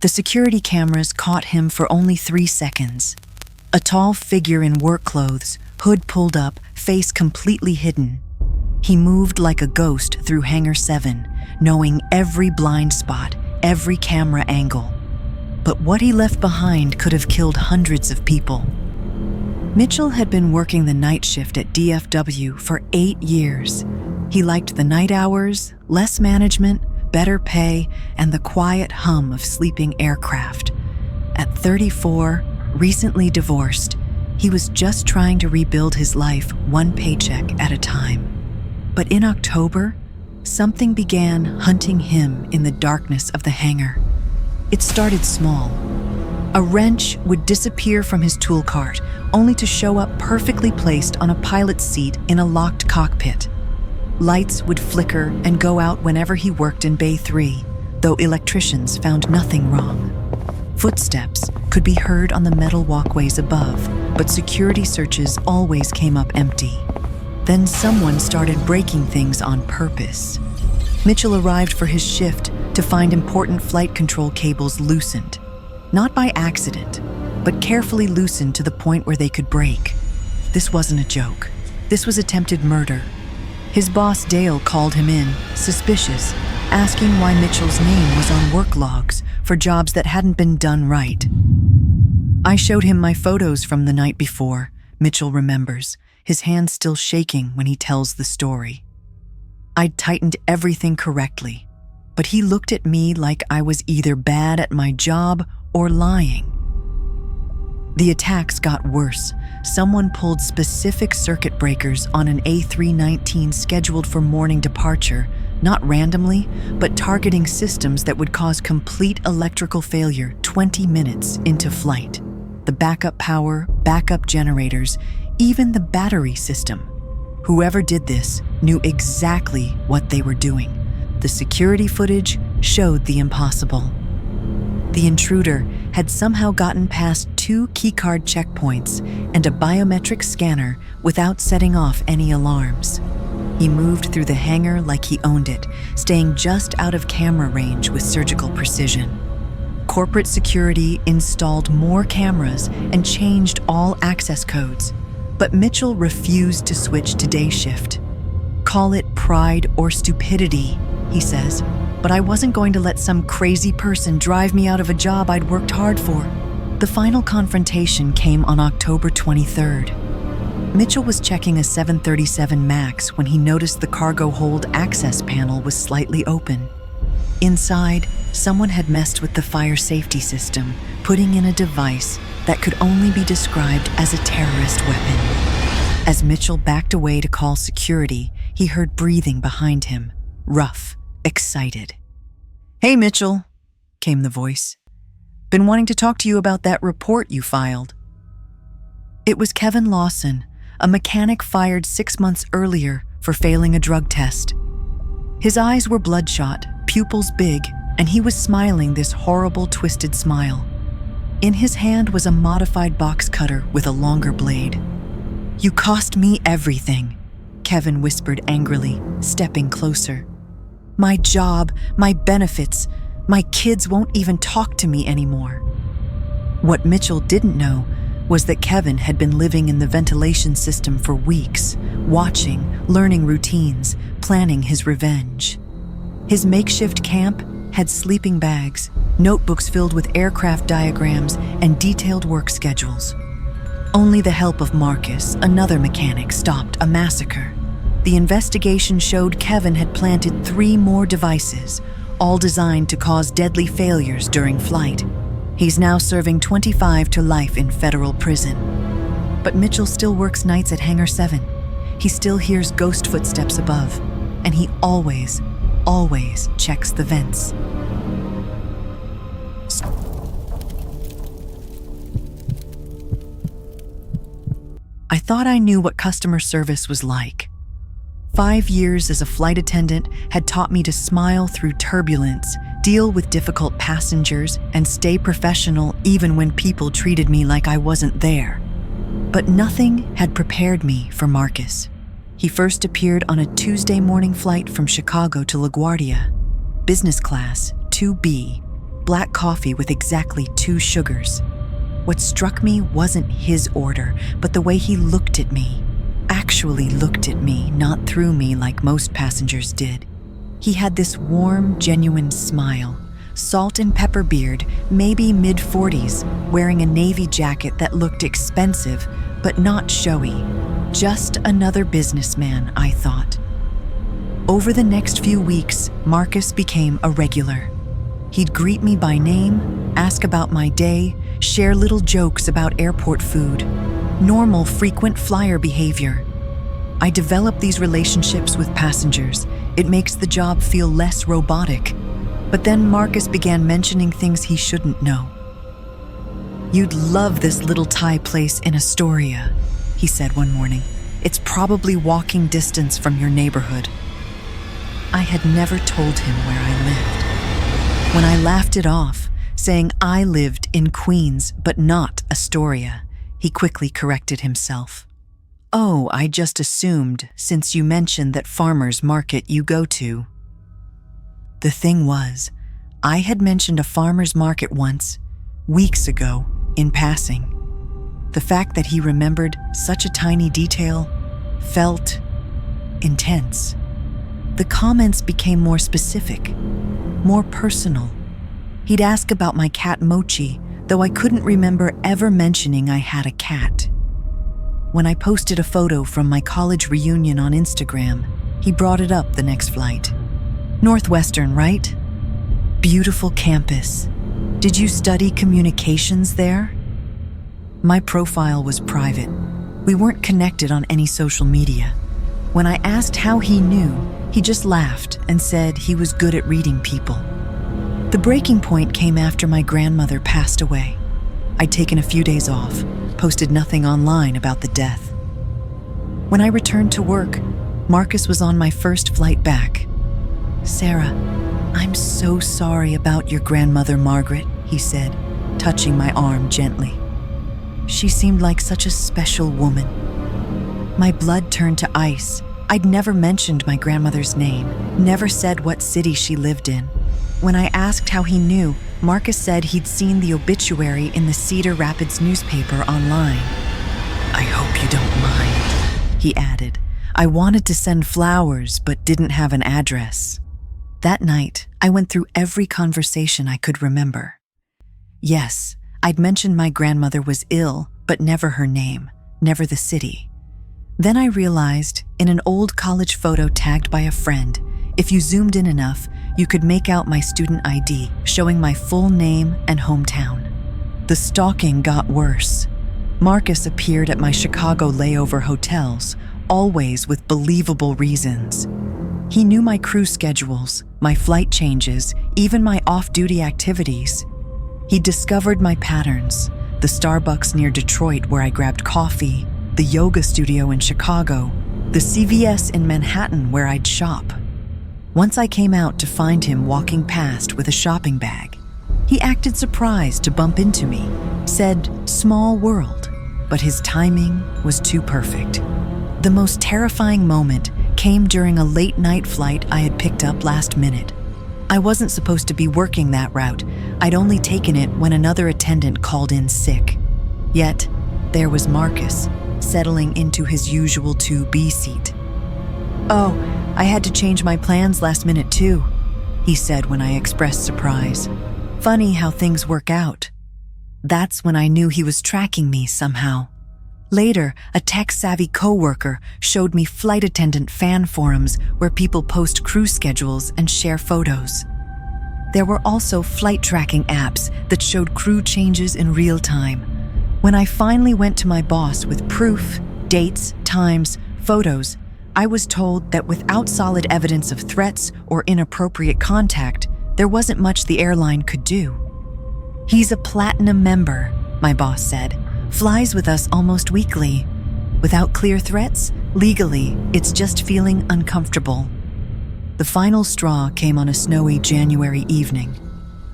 The security cameras caught him for only 3 seconds. A tall figure in work clothes, hood pulled up, face completely hidden. He moved like a ghost through Hangar 7, knowing every blind spot, every camera angle. But what he left behind could have killed hundreds of people. Mitchell had been working the night shift at DFW for 8 years. He liked the night hours, less management, better pay, and the quiet hum of sleeping aircraft. At 34, recently divorced, he was just trying to rebuild his life one paycheck at a time. But in October, something began hunting him in the darkness of the hangar. It started small. A wrench would disappear from his tool cart, only to show up perfectly placed on a pilot's seat in a locked cockpit. Lights would flicker and go out whenever he worked in Bay 3, though electricians found nothing wrong. Footsteps could be heard on the metal walkways above, but security searches always came up empty. Then someone started breaking things on purpose. Mitchell arrived for his shift to find important flight control cables loosened. Not by accident, but carefully loosened to the point where they could break. This wasn't a joke. This was attempted murder. His boss Dale called him in, suspicious, asking why Mitchell's name was on work logs for jobs that hadn't been done right. I showed him my photos from the night before, Mitchell remembers, his hands still shaking when he tells the story. I'd tightened everything correctly, but he looked at me like I was either bad at my job or lying. The attacks got worse. Someone pulled specific circuit breakers on an A319 scheduled for morning departure, not randomly, but targeting systems that would cause complete electrical failure 20 minutes into flight. The backup power, backup generators, even the battery system. Whoever did this knew exactly what they were doing. The security footage showed the impossible. The intruder had somehow gotten past 2 keycard checkpoints and a biometric scanner without setting off any alarms. He moved through the hangar like he owned it, staying just out of camera range with surgical precision. Corporate security installed more cameras and changed all access codes, but Mitchell refused to switch to day shift. Call it pride or stupidity, he says, but I wasn't going to let some crazy person drive me out of a job I'd worked hard for. The final confrontation came on October 23rd. Mitchell was checking a 737 MAX when he noticed the cargo hold access panel was slightly open. Inside, someone had messed with the fire safety system, putting in a device that could only be described as a terrorist weapon. As Mitchell backed away to call security, he heard breathing behind him, rough, excited. "Hey, Mitchell," came the voice. "Been wanting to talk to you about that report you filed." It was Kevin Lawson, a mechanic fired 6 months earlier for failing a drug test. His eyes were bloodshot, pupils big, and he was smiling this horrible, twisted smile. In his hand was a modified box cutter with a longer blade. "You cost me everything," Kevin whispered angrily, stepping closer. "My job, my benefits, my kids won't even talk to me anymore." What Mitchell didn't know was that Kevin had been living in the ventilation system for weeks, watching, learning routines, planning his revenge. His makeshift camp had sleeping bags, notebooks filled with aircraft diagrams, and detailed work schedules. Only the help of Marcus, another mechanic, stopped a massacre. The investigation showed Kevin had planted 3 more devices, all designed to cause deadly failures during flight. He's now serving 25 to life in federal prison. But Mitchell still works nights at Hangar 7. He still hears ghost footsteps above, and he always checks the vents. I thought I knew what customer service was like. 5 years as a flight attendant had taught me to smile through turbulence, deal with difficult passengers, and stay professional even when people treated me like I wasn't there. But nothing had prepared me for Marcus. He first appeared on a Tuesday morning flight from Chicago to LaGuardia, business class 2B. black coffee with exactly 2 sugars. What struck me wasn't his order, but the way he looked at me. Actually looked at me, not through me like most passengers did. He had this warm, genuine smile, salt and pepper beard, maybe mid-40s, wearing a navy jacket that looked expensive, but not showy. Just another businessman, I thought. Over the next few weeks, Marcus became a regular. He'd greet me by name, ask about my day, share little jokes about airport food. Normal, frequent flyer behavior. I developed these relationships with passengers. It makes the job feel less robotic. But then Marcus began mentioning things he shouldn't know. "You'd love this little Thai place in Astoria," he said one morning. "It's probably walking distance from your neighborhood." I had never told him where I lived. When I laughed it off, saying I lived in Queens but not Astoria, he quickly corrected himself. "Oh, I just assumed since you mentioned that farmer's market you go to." The thing was, I had mentioned a farmer's market once, weeks ago, in passing. The fact that he remembered such a tiny detail felt intense. The comments became more specific, more personal. He'd ask about my cat Mochi, though I couldn't remember ever mentioning I had a cat. When I posted a photo from my college reunion on Instagram, he brought it up the next flight. "Northwestern, right? Beautiful campus. Did you study communications there?" My profile was private. We weren't connected on any social media. When I asked how he knew, he just laughed and said he was good at reading people. The breaking point came after my grandmother passed away. I'd taken a few days off, posted nothing online about the death. When I returned to work, Marcus was on my first flight back. "Sarah, I'm so sorry about your grandmother, Margaret," he said, touching my arm gently. "She seemed like such a special woman." My blood turned to ice. I'd never mentioned my grandmother's name, never said what city she lived in. When I asked how he knew, Marcus said he'd seen the obituary in the Cedar Rapids newspaper online. "I hope you don't mind," he added. "I wanted to send flowers, but didn't have an address." That night, I went through every conversation I could remember. Yes, I'd mentioned my grandmother was ill, but never her name, never the city. Then I realized, in an old college photo tagged by a friend, if you zoomed in enough, you could make out my student ID, showing my full name and hometown. The stalking got worse. Marcus appeared at my Chicago layover hotels, always with believable reasons. He knew my crew schedules, my flight changes, even my off-duty activities. He discovered my patterns, the Starbucks near Detroit where I grabbed coffee, the yoga studio in Chicago, the CVS in Manhattan where I'd shop. Once I came out to find him walking past with a shopping bag. He acted surprised to bump into me, said, "Small world," but his timing was too perfect. The most terrifying moment came during a late-night flight I had picked up last minute. I wasn't supposed to be working that route. I'd only taken it when another attendant called in sick. Yet, there was Marcus, settling into his usual 2B seat. "Oh, I had to change my plans last minute too," he said when I expressed surprise. "Funny how things work out." That's when I knew he was tracking me somehow. Later, a tech-savvy coworker showed me flight attendant fan forums where people post crew schedules and share photos. There were also flight tracking apps that showed crew changes in real time. When I finally went to my boss with proof, dates, times, photos, I was told that without solid evidence of threats or inappropriate contact, there wasn't much the airline could do. "He's a platinum member," my boss said. "Flies with us almost weekly. Without clear threats, legally, it's just feeling uncomfortable." The final straw came on a snowy January evening.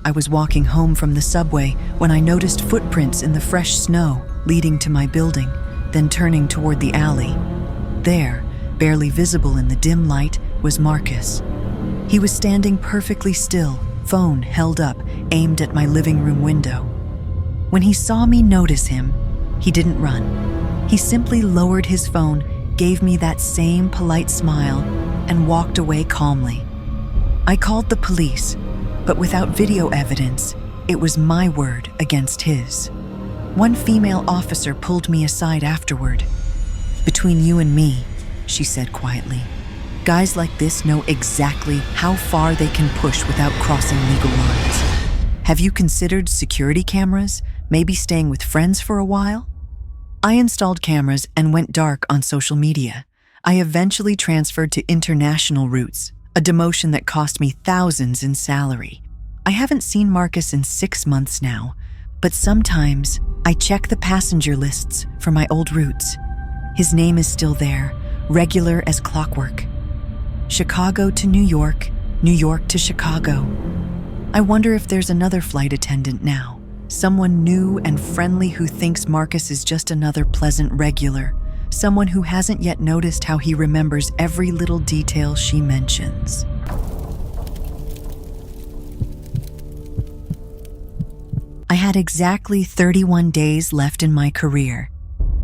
I was walking home from the subway when I noticed footprints in the fresh snow leading to my building, then turning toward the alley. There, barely visible in the dim light, was Marcus. He was standing perfectly still, phone held up, aimed at my living room window. When he saw me notice him, he didn't run. He simply lowered his phone, gave me that same polite smile, and walked away calmly. I called the police, but without video evidence, it was my word against his. One female officer pulled me aside afterward. "Between you and me," she said quietly, "guys like this know exactly how far they can push without crossing legal lines. Have you considered security cameras, maybe staying with friends for a while?" I installed cameras and went dark on social media. I eventually transferred to international routes, a demotion that cost me thousands in salary. I haven't seen Marcus in 6 months now, but sometimes I check the passenger lists for my old routes. His name is still there, regular as clockwork. Chicago to New York, New York to Chicago. I wonder if there's another flight attendant now, someone new and friendly who thinks Marcus is just another pleasant regular, someone who hasn't yet noticed how he remembers every little detail she mentions. I had exactly 31 days left in my career,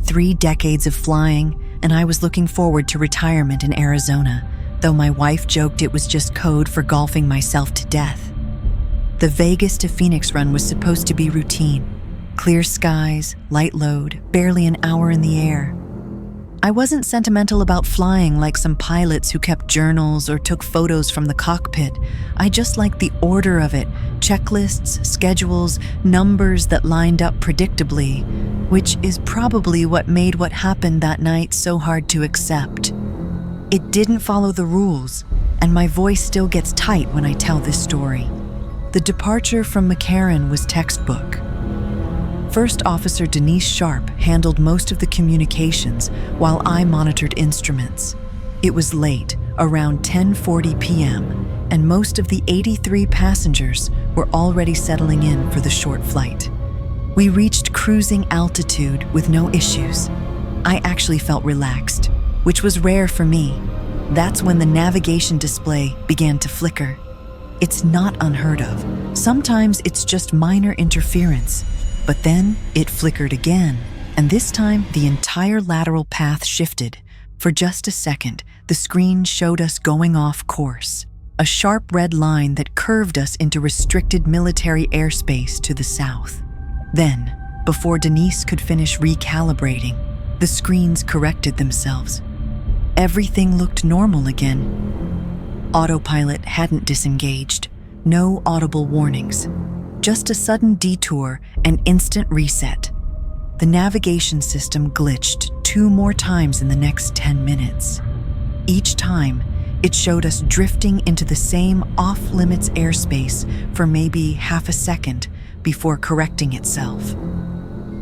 3 decades of flying, and I was looking forward to retirement in Arizona, though my wife joked it was just code for golfing myself to death. The Vegas to Phoenix run was supposed to be routine. Clear skies, light load, barely an hour in the air. I wasn't sentimental about flying like some pilots who kept journals or took photos from the cockpit. I just liked the order of it, checklists, schedules, numbers that lined up predictably, which is probably what made what happened that night so hard to accept. It didn't follow the rules, and my voice still gets tight when I tell this story. The departure from McCarran was textbook. First Officer Denise Sharp handled most of the communications while I monitored instruments. It was late, around 10:40 p.m., and most of the 83 passengers were already settling in for the short flight. We reached cruising altitude with no issues. I actually felt relaxed, which was rare for me. That's when the navigation display began to flicker. It's not unheard of. Sometimes it's just minor interference. But then it flickered again, and this time the entire lateral path shifted. For just a second, the screen showed us going off course, a sharp red line that curved us into restricted military airspace to the south. Then, before Denise could finish recalibrating, the screens corrected themselves. Everything looked normal again. Autopilot hadn't disengaged, no audible warnings. Just a sudden detour and instant reset. The navigation system glitched 2 more times in the next 10 minutes. Each time, it showed us drifting into the same off-limits airspace for maybe half a second before correcting itself.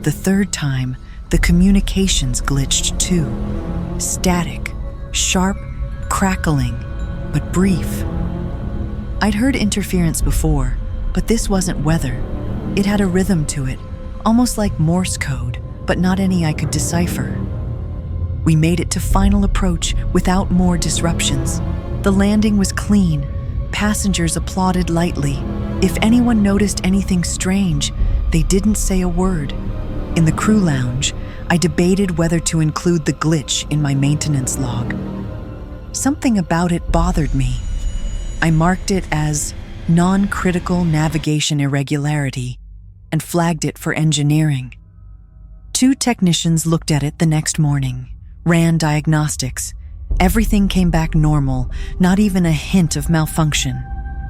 The third time, the communications glitched too. Static, sharp, crackling, but brief. I'd heard interference before, but this wasn't weather. It had a rhythm to it, almost like Morse code, but not any I could decipher. We made it to final approach without more disruptions. The landing was clean. Passengers applauded lightly. If anyone noticed anything strange, they didn't say a word. In the crew lounge, I debated whether to include the glitch in my maintenance log. Something about it bothered me. I marked it as non-critical navigation irregularity and flagged it for engineering. 2 technicians looked at it the next morning, ran diagnostics. Everything came back normal, not even a hint of malfunction.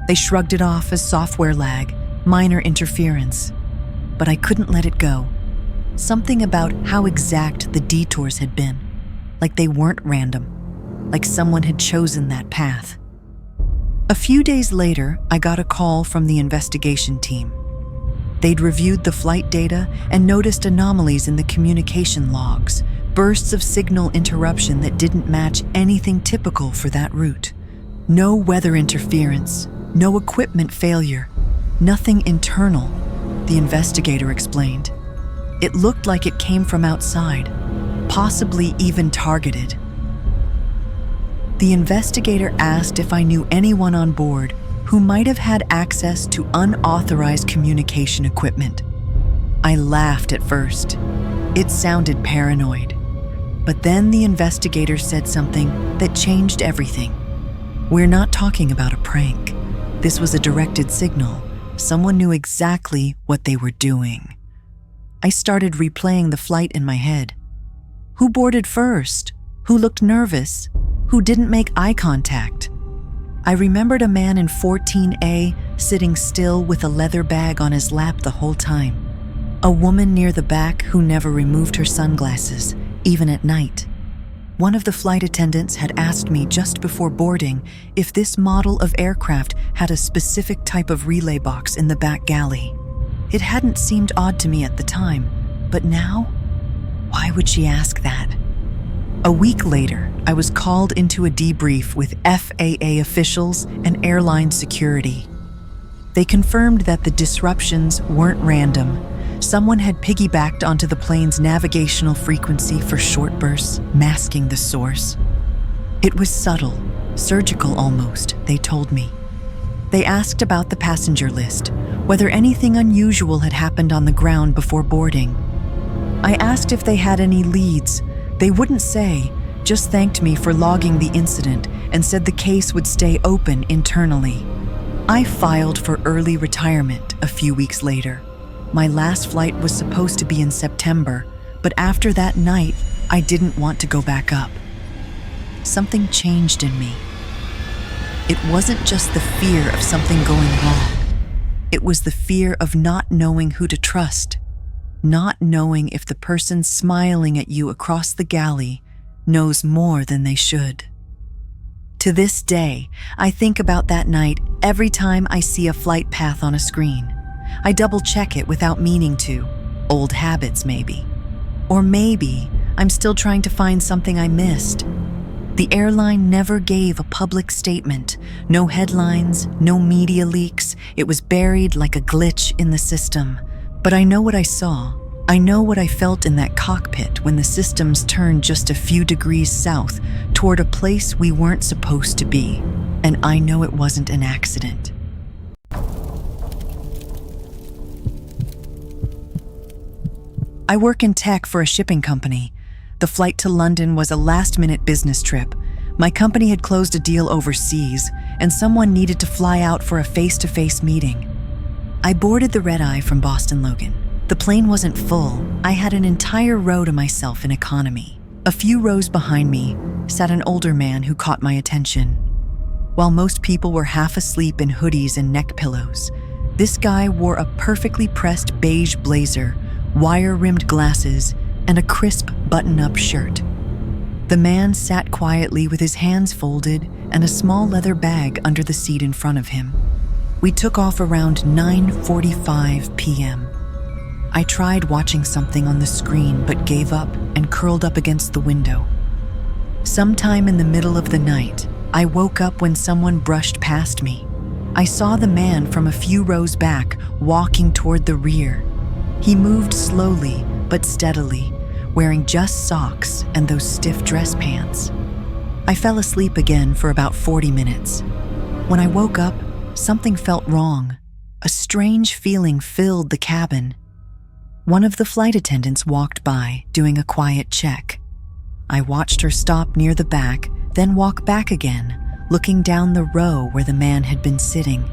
They shrugged it off as software lag, minor interference. But I couldn't let it go. Something about how exact the detours had been, like they weren't random, like someone had chosen that path. A few days later, I got a call from the investigation team. They'd reviewed the flight data and noticed anomalies in the communication logs, bursts of signal interruption that didn't match anything typical for that route. No weather interference, no equipment failure, nothing internal, the investigator explained. It looked like it came from outside, possibly even targeted. The investigator asked if I knew anyone on board who might have had access to unauthorized communication equipment. I laughed at first. It sounded paranoid. But then the investigator said something that changed everything. We're not talking about a prank. This was a directed signal. Someone knew exactly what they were doing. I started replaying the flight in my head. Who boarded first? Who looked nervous? Who didn't make eye contact? I remembered a man in 14A sitting still with a leather bag on his lap the whole time. A woman near the back who never removed her sunglasses, even at night. One of the flight attendants had asked me just before boarding if this model of aircraft had a specific type of relay box in the back galley. It hadn't seemed odd to me at the time, but now, why would she ask that? A week later, I was called into a debrief with FAA officials and airline security. They confirmed that the disruptions weren't random. Someone had piggybacked onto the plane's navigational frequency for short bursts, masking the source. It was subtle, surgical almost, they told me. They asked about the passenger list, whether anything unusual had happened on the ground before boarding. I asked if they had any leads. They wouldn't say, just thanked me for logging the incident and said the case would stay open internally. I filed for early retirement a few weeks later. My last flight was supposed to be in September, but after that night, I didn't want to go back up. Something changed in me. It wasn't just the fear of something going wrong. It was the fear of not knowing who to trust, not knowing if the person smiling at you across the galley knows more than they should. To this day, I think about that night every time I see a flight path on a screen. I double-check it without meaning to. Old habits, maybe. Or maybe I'm still trying to find something I missed. The airline never gave a public statement. No headlines, no media leaks. It was buried like a glitch in the system. But I know what I saw. I know what I felt in that cockpit when the systems turned just a few degrees south toward a place we weren't supposed to be. And I know it wasn't an accident. I work in tech for a shipping company. The flight to London was a last-minute business trip. My company had closed a deal overseas, and someone needed to fly out for a face-to-face meeting. I boarded the red-eye from Boston Logan. The plane wasn't full. I had an entire row to myself in economy. A few rows behind me sat an older man who caught my attention. While most people were half asleep in hoodies and neck pillows, this guy wore a perfectly pressed beige blazer, wire-rimmed glasses, and a crisp button-up shirt. The man sat quietly with his hands folded and a small leather bag under the seat in front of him. We took off around 9:45 p.m. I tried watching something on the screen but gave up and curled up against the window. Sometime in the middle of the night, I woke up when someone brushed past me. I saw the man from a few rows back walking toward the rear. He moved slowly but steadily, wearing just socks and those stiff dress pants. I fell asleep again for about 40 minutes. When I woke up, something felt wrong. A strange feeling filled the cabin. One of the flight attendants walked by, doing a quiet check. I watched her stop near the back, then walk back again, looking down the row where the man had been sitting.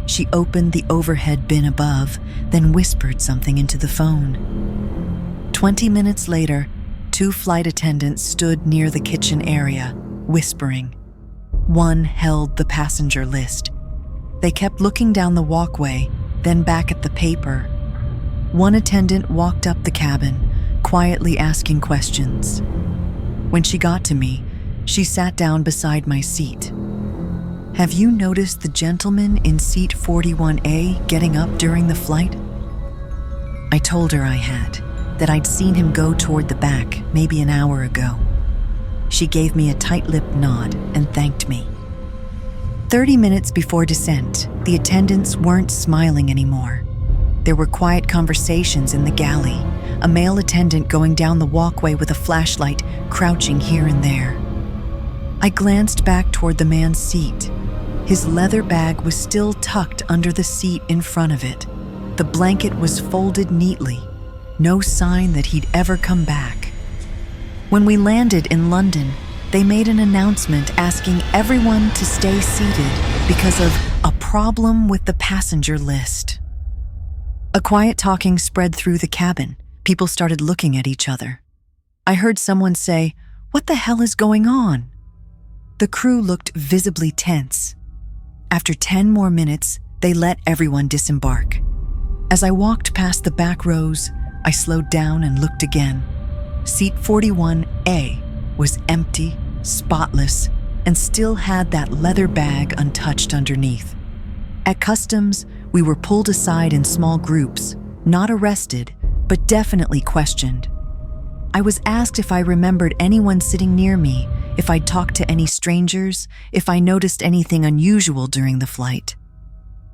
She opened the overhead bin above, then whispered something into the phone. 20 minutes later, 2 flight attendants stood near the kitchen area, whispering. One held the passenger list. They kept looking down the walkway, then back at the paper. One attendant walked up the cabin, quietly asking questions. When she got to me, she sat down beside my seat. "Have you noticed the gentleman in seat 41A getting up during the flight?" I told her I had, that I'd seen him go toward the back maybe an hour ago. She gave me a tight-lipped nod and thanked me. 30 minutes before descent, the attendants weren't smiling anymore. There were quiet conversations in the galley, a male attendant going down the walkway with a flashlight, crouching here and there. I glanced back toward the man's seat. His leather bag was still tucked under the seat in front of it. The blanket was folded neatly, no sign that he'd ever come back. When we landed in London, they made an announcement asking everyone to stay seated because of a problem with the passenger list. A quiet talking spread through the cabin. People started looking at each other. I heard someone say, "What the hell is going on?" The crew looked visibly tense. After 10 more minutes, they let everyone disembark. As I walked past the back rows, I slowed down and looked again. Seat 41A was empty, spotless, and still had that leather bag untouched underneath. At customs, we were pulled aside in small groups, not arrested, but definitely questioned. I was asked if I remembered anyone sitting near me, if I'd talked to any strangers, if I noticed anything unusual during the flight.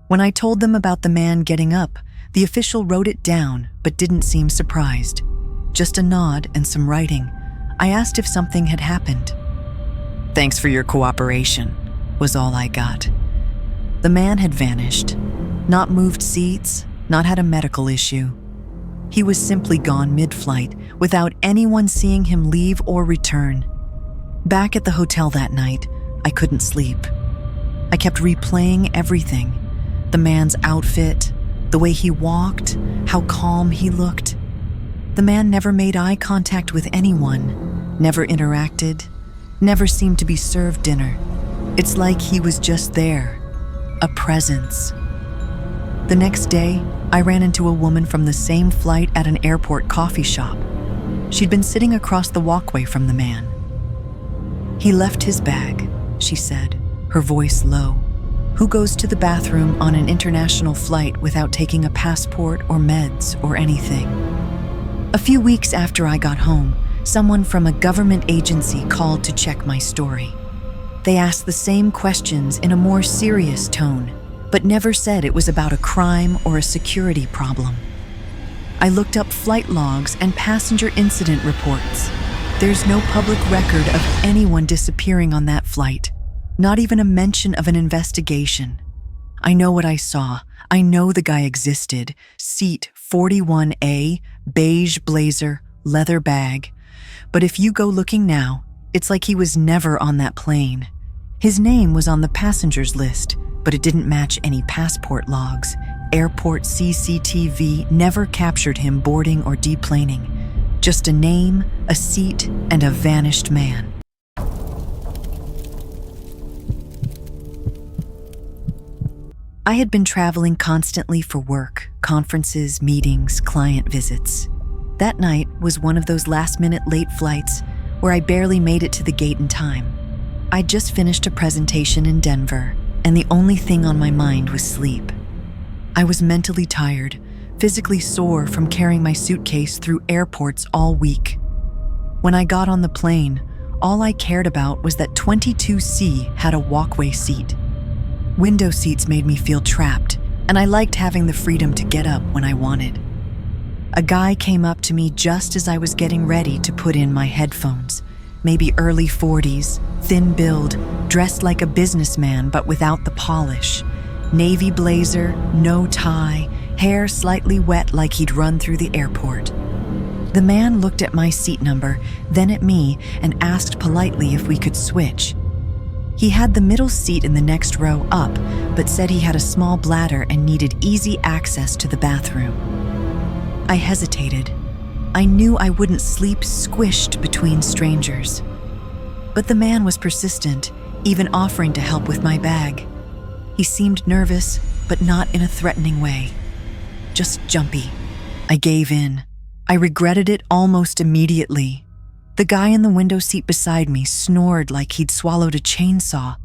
When I told them about the man getting up, the official wrote it down but didn't seem surprised. Just a nod and some writing. I asked if something had happened. "Thanks for your cooperation," was all I got. The man had vanished, not moved seats, not had a medical issue. He was simply gone mid-flight without anyone seeing him leave or return. Back at the hotel that night, I couldn't sleep. I kept replaying everything. The man's outfit, the way he walked, how calm he looked. The man never made eye contact with anyone, never interacted, never seemed to be served dinner. It's like he was just there, a presence. The next day, I ran into a woman from the same flight at an airport coffee shop. She'd been sitting across the walkway from the man. "He left his bag," she said, her voice low. "Who goes to the bathroom on an international flight without taking a passport or meds or anything?" A few weeks after I got home, someone from a government agency called to check my story. They asked the same questions in a more serious tone, but never said it was about a crime or a security problem. I looked up flight logs and passenger incident reports. There's no public record of anyone disappearing on that flight, not even a mention of an investigation. I know what I saw. I know the guy existed. Seat 41A, beige blazer, leather bag. But if you go looking now, it's like he was never on that plane. His name was on the passengers list, but it didn't match any passport logs. Airport CCTV never captured him boarding or deplaning. Just a name, a seat, and a vanished man. I had been traveling constantly for work, conferences, meetings, client visits. That night was one of those last-minute late flights where I barely made it to the gate in time. I'd just finished a presentation in Denver, and the only thing on my mind was sleep. I was mentally tired, physically sore from carrying my suitcase through airports all week. When I got on the plane, all I cared about was that 22C had a walkway seat. Window seats made me feel trapped, and I liked having the freedom to get up when I wanted. A guy came up to me just as I was getting ready to put in my headphones. Maybe early 40s, thin build, dressed like a businessman but without the polish. Navy blazer, no tie, hair slightly wet like he'd run through the airport. The man looked at my seat number, then at me, and asked politely if we could switch. He had the middle seat in the next row up, but said he had a small bladder and needed easy access to the bathroom. I hesitated. I knew I wouldn't sleep squished between strangers. But the man was persistent, even offering to help with my bag. He seemed nervous, but not in a threatening way. Just jumpy. I gave in. I regretted it almost immediately. The guy in the window seat beside me snored like he'd swallowed a chainsaw.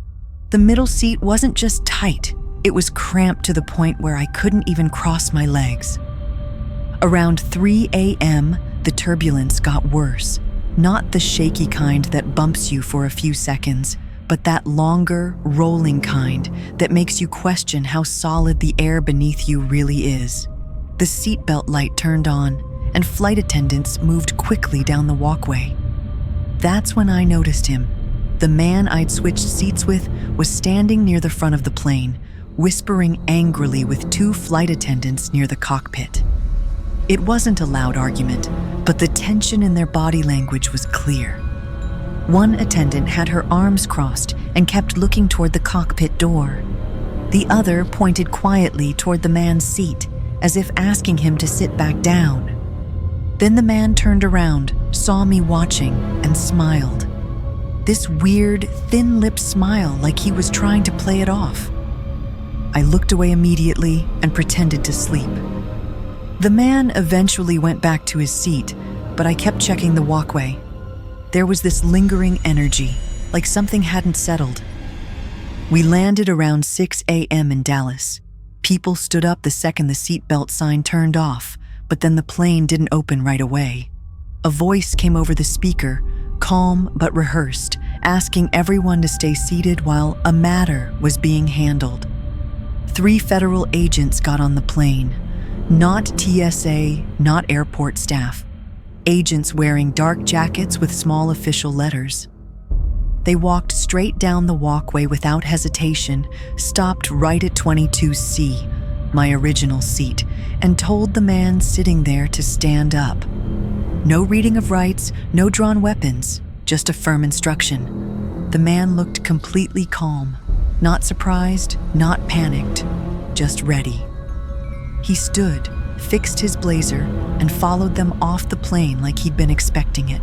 The middle seat wasn't just tight, it was cramped to the point where I couldn't even cross my legs. Around 3 a.m., the turbulence got worse. Not the shaky kind that bumps you for a few seconds, but that longer, rolling kind that makes you question how solid the air beneath you really is. The seatbelt light turned on, and flight attendants moved quickly down the walkway. That's when I noticed him, The man I'd switched seats with was standing near the front of the plane, whispering angrily with two flight attendants near the cockpit. It wasn't a loud argument, but the tension in their body language was clear. One attendant had her arms crossed and kept looking toward the cockpit door. The other pointed quietly toward the man's seat, as if asking him to sit back down. Then the man turned around, saw me watching, and smiled. This weird, thin-lipped smile like he was trying to play it off. I looked away immediately and pretended to sleep. The man eventually went back to his seat, but I kept checking the walkway. There was this lingering energy, like something hadn't settled. We landed around 6 a.m. in Dallas. People stood up the second the seatbelt sign turned off, but then the plane didn't open right away. A voice came over the speaker, calm but rehearsed, asking everyone to stay seated while a matter was being handled. 3 federal agents got on the plane. Not TSA, not airport staff. Agents wearing dark jackets with small official letters. They walked straight down the walkway without hesitation, stopped right at 22C, my original seat, and told the man sitting there to stand up. No reading of rights, no drawn weapons, just a firm instruction. The man looked completely calm, not surprised, not panicked, just ready. He stood, fixed his blazer, and followed them off the plane like he'd been expecting it.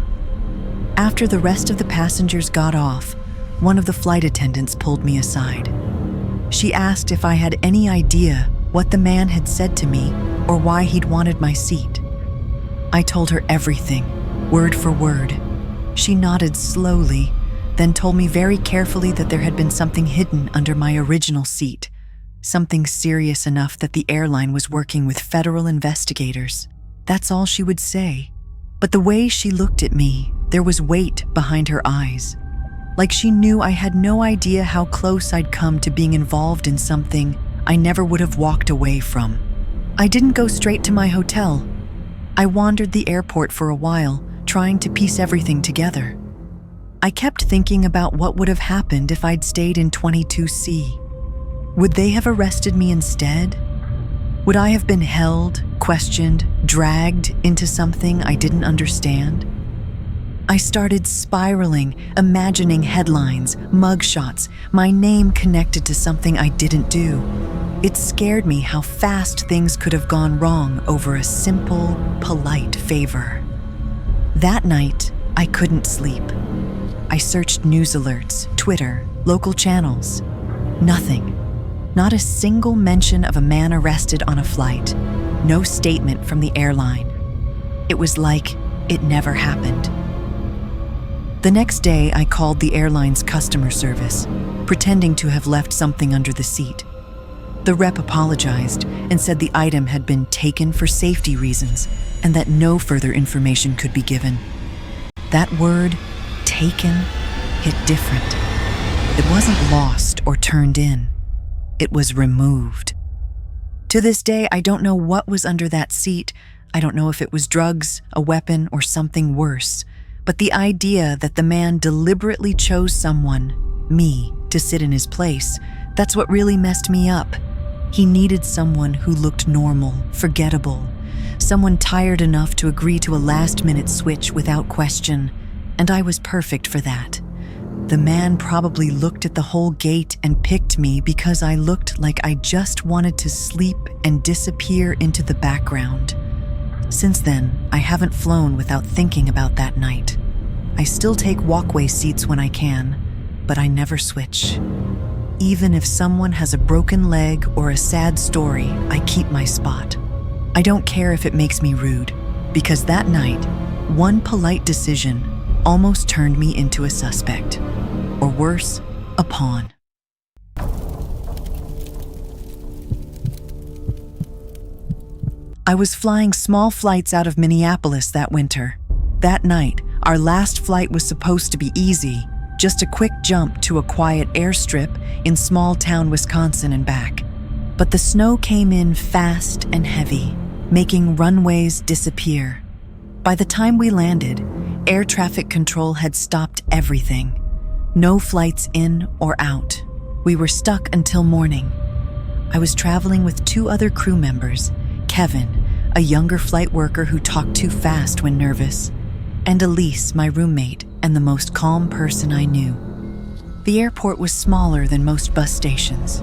After the rest of the passengers got off, one of the flight attendants pulled me aside. She asked if I had any idea what the man had said to me or why he'd wanted my seat. I told her everything, word for word. She nodded slowly, then told me very carefully that there had been something hidden under my original seat, something serious enough that the airline was working with federal investigators. That's all she would say. But the way she looked at me, there was weight behind her eyes. Like she knew I had no idea how close I'd come to being involved in something I never would have walked away from. I didn't go straight to my hotel. I wandered the airport for a while, trying to piece everything together. I kept thinking about what would have happened if I'd stayed in 22C. Would they have arrested me instead? Would I have been held, questioned, dragged into something I didn't understand? I started spiraling, imagining headlines, mugshots, my name connected to something I didn't do. It scared me how fast things could have gone wrong over a simple, polite favor. That night, I couldn't sleep. I searched news alerts, Twitter, local channels. Nothing. Not a single mention of a man arrested on a flight. No statement from the airline. It was like it never happened. The next day, I called the airline's customer service, pretending to have left something under the seat. The rep apologized and said the item had been taken for safety reasons and that no further information could be given. That word, taken, hit different. It wasn't lost or turned in. It was removed. To this day, I don't know what was under that seat. I don't know if it was drugs, a weapon, or something worse. But the idea that the man deliberately chose someone, me, to sit in his place, that's what really messed me up. He needed someone who looked normal, forgettable, someone tired enough to agree to a last-minute switch without question, and I was perfect for that. The man probably looked at the whole gate and picked me because I looked like I just wanted to sleep and disappear into the background. Since then, I haven't flown without thinking about that night. I still take walkway seats when I can, but I never switch. Even if someone has a broken leg or a sad story, I keep my spot. I don't care if it makes me rude, because that night, one polite decision almost turned me into a suspect, or worse, a pawn. I was flying small flights out of Minneapolis that winter. That night, our last flight was supposed to be easy, just a quick jump to a quiet airstrip in small-town Wisconsin and back. But the snow came in fast and heavy, making runways disappear. By the time we landed, air traffic control had stopped everything. No flights in or out. We were stuck until morning. I was traveling with 2 other crew members, Kevin, a younger flight worker who talked too fast when nervous, and Elise, my roommate and the most calm person I knew. The airport was smaller than most bus stations.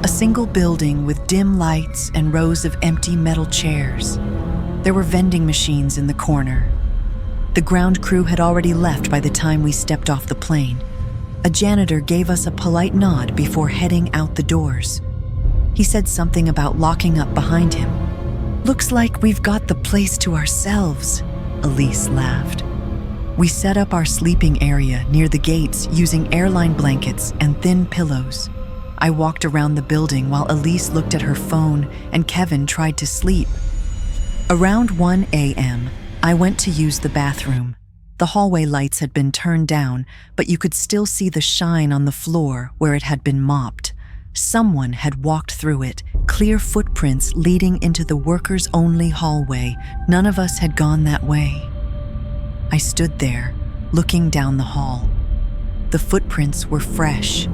A single building with dim lights and rows of empty metal chairs. There were vending machines in the corner. The ground crew had already left by the time we stepped off the plane. A janitor gave us a polite nod before heading out the doors. He said something about locking up behind him. "Looks like we've got the place to ourselves," Elise laughed. We set up our sleeping area near the gates using airline blankets and thin pillows. I walked around the building while Elise looked at her phone and Kevin tried to sleep. Around 1 a.m., I went to use the bathroom. The hallway lights had been turned down, but you could still see the shine on the floor where it had been mopped. Someone had walked through it, clear footprints leading into the workers-only hallway. None of us had gone that way. I stood there, looking down the hall. The footprints were fresh,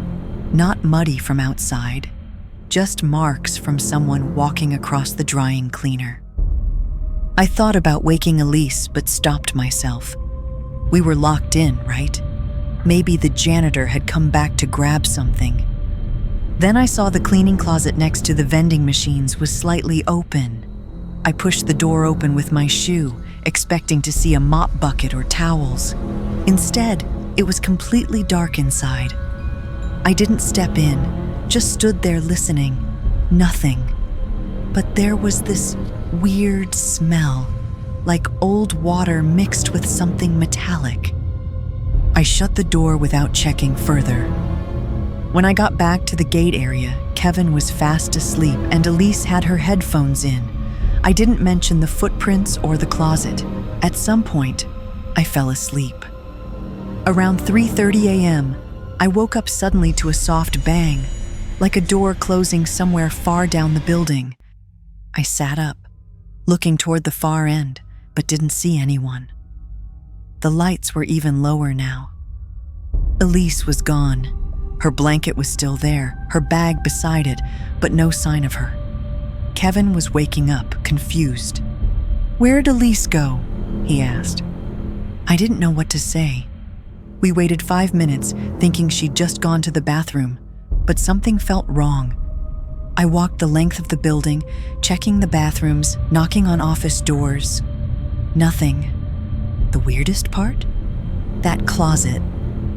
not muddy from outside, just marks from someone walking across the drying cleaner. I thought about waking Elise, but stopped myself. We were locked in, right? Maybe the janitor had come back to grab something. Then I saw the cleaning closet next to the vending machines was slightly open. I pushed the door open with my shoe, expecting to see a mop bucket or towels. Instead, it was completely dark inside. I didn't step in, just stood there listening. Nothing. But there was this weird smell, like old water mixed with something metallic. I shut the door without checking further. When I got back to the gate area, Kevin was fast asleep and Elise had her headphones in. I didn't mention the footprints or the closet. At some point, I fell asleep. Around 3:30 a.m., I woke up suddenly to a soft bang, like a door closing somewhere far down the building. I sat up, looking toward the far end, but didn't see anyone. The lights were even lower now. Elise was gone. Her blanket was still there, her bag beside it, but no sign of her. Kevin was waking up, confused. "Where'd Elise go?" he asked. I didn't know what to say. We waited 5 minutes, thinking she'd just gone to the bathroom, but something felt wrong. I walked the length of the building, checking the bathrooms, knocking on office doors. Nothing. The weirdest part? That closet,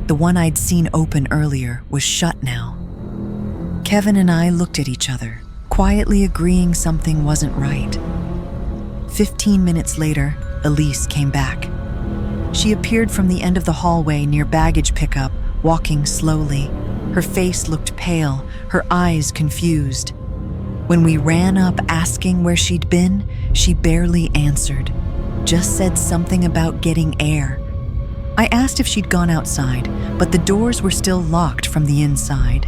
the one I'd seen open earlier, was shut now. Kevin and I looked at each other, quietly agreeing something wasn't right. 15 minutes later, Elise came back. She appeared from the end of the hallway near baggage pickup, walking slowly. Her face looked pale, her eyes confused. When we ran up asking where she'd been, she barely answered, just said something about getting air. I asked if she'd gone outside, but the doors were still locked from the inside.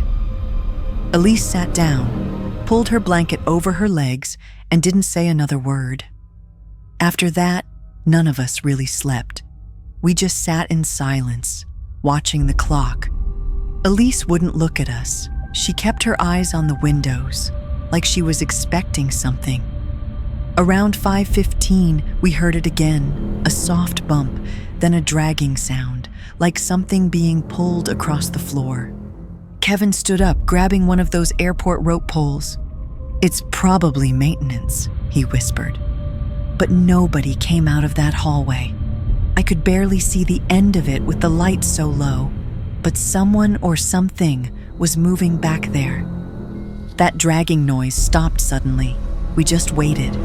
Elise sat down, pulled her blanket over her legs, and didn't say another word. After that, none of us really slept. We just sat in silence, watching the clock. Elise wouldn't look at us. She kept her eyes on the windows, like she was expecting something. Around 5:15, we heard it again, a soft bump, then a dragging sound, like something being pulled across the floor. Kevin stood up, grabbing one of those airport rope poles. "It's probably maintenance," he whispered. But nobody came out of that hallway. I could barely see the end of it with the lights so low, but someone or something was moving back there. That dragging noise stopped suddenly. We just waited.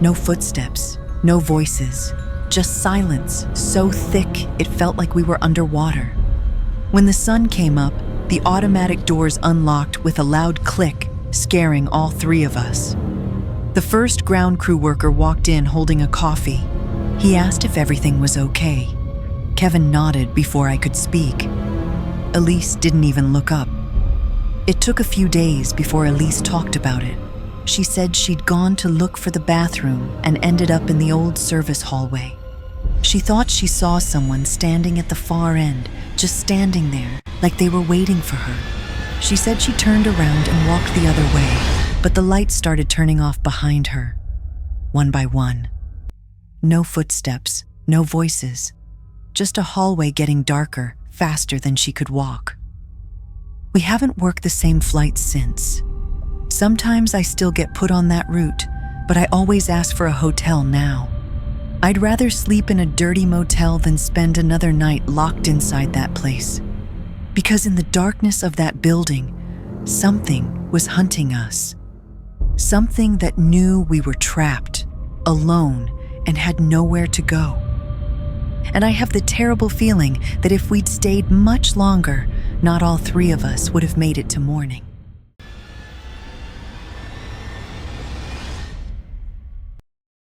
No footsteps, no voices, just silence so thick it felt like we were underwater. When the sun came up, the automatic doors unlocked with a loud click, scaring all 3 of us. The first ground crew worker walked in holding a coffee. He asked if everything was okay. Kevin nodded before I could speak. Elise didn't even look up. It took a few days before Elise talked about it. She said she'd gone to look for the bathroom and ended up in the old service hallway. She thought she saw someone standing at the far end, just standing there, like they were waiting for her. She said she turned around and walked the other way, but the lights started turning off behind her, one by one. No footsteps, no voices, just a hallway getting darker, faster than she could walk. We haven't worked the same flight since. Sometimes I still get put on that route, but I always ask for a hotel now. I'd rather sleep in a dirty motel than spend another night locked inside that place. Because in the darkness of that building, something was hunting us. Something that knew we were trapped, alone, and had nowhere to go. And I have the terrible feeling that if we'd stayed much longer, not all three of us would have made it to morning.